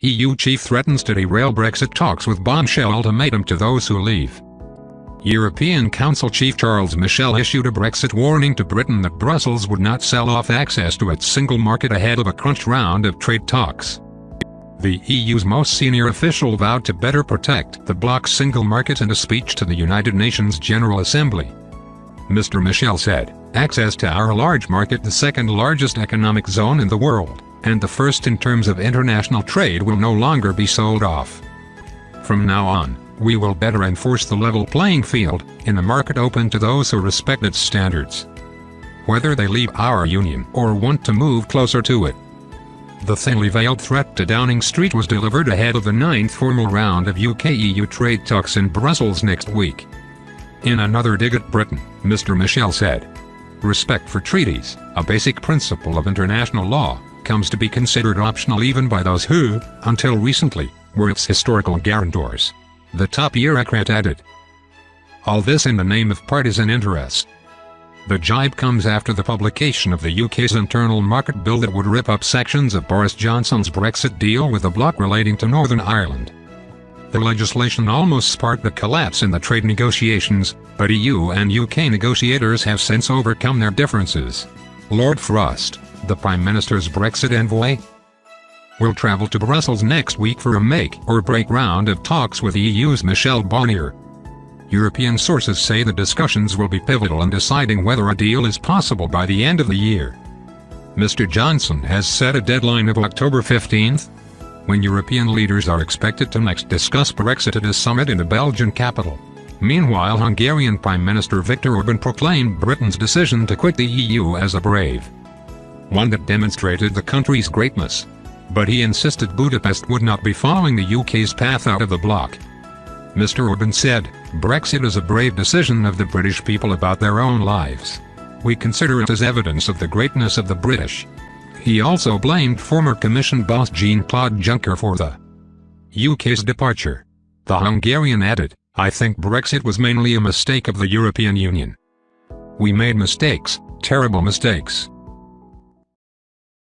EU chief threatens to derail Brexit talks with bombshell ultimatum to those who leave. European Council chief Charles Michel issued a Brexit warning to Britain that Brussels would not sell off access to its single market ahead of a crunch round of trade talks. The EU's most senior official vowed to better protect the bloc's single market in a speech to the United Nations General Assembly. Mr. Michel said, "Access to our large market, the second largest economic zone in the world, and the first in terms of international trade, will no longer be sold off. From now on, we will better enforce the level playing field, in a market open to those who respect its standards, whether they leave our union or want to move closer to it." The thinly veiled threat to Downing Street was delivered ahead of the 9th formal round of UK-EU trade talks in Brussels next week. In another dig at Britain, Mr. Michel said, "Respect for treaties, a basic principle of international law, comes to be considered optional even by those who, until recently, were its historical guarantors." The top bureaucrat added. All this in the name of partisan interest. The jibe comes after the publication of the UK's internal market bill that would rip up sections of Boris Johnson's Brexit deal with a bloc relating to Northern Ireland. The legislation almost sparked the collapse in the trade negotiations, but EU and UK negotiators have since overcome their differences. Lord Frost, the Prime Minister's Brexit envoy, will travel to Brussels next week for a make-or-break round of talks with EU's Michel Barnier. European sources say the discussions will be pivotal in deciding whether a deal is possible by the end of the year. Mr. Johnson has set a deadline of October 15th, when European leaders are expected to next discuss Brexit at a summit in the Belgian capital. Meanwhile, Hungarian Prime Minister Viktor Orban proclaimed Britain's decision to quit the EU as a brave one that demonstrated the country's greatness. But he insisted Budapest would not be following the UK's path out of the bloc. Mr. Orban said, "Brexit is a brave decision of the British people about their own lives. We consider it as evidence of the greatness of the British." He also blamed former Commission boss Jean-Claude Juncker for the UK's departure. The Hungarian added, "I think Brexit was mainly a mistake of the European Union. We made mistakes, terrible mistakes.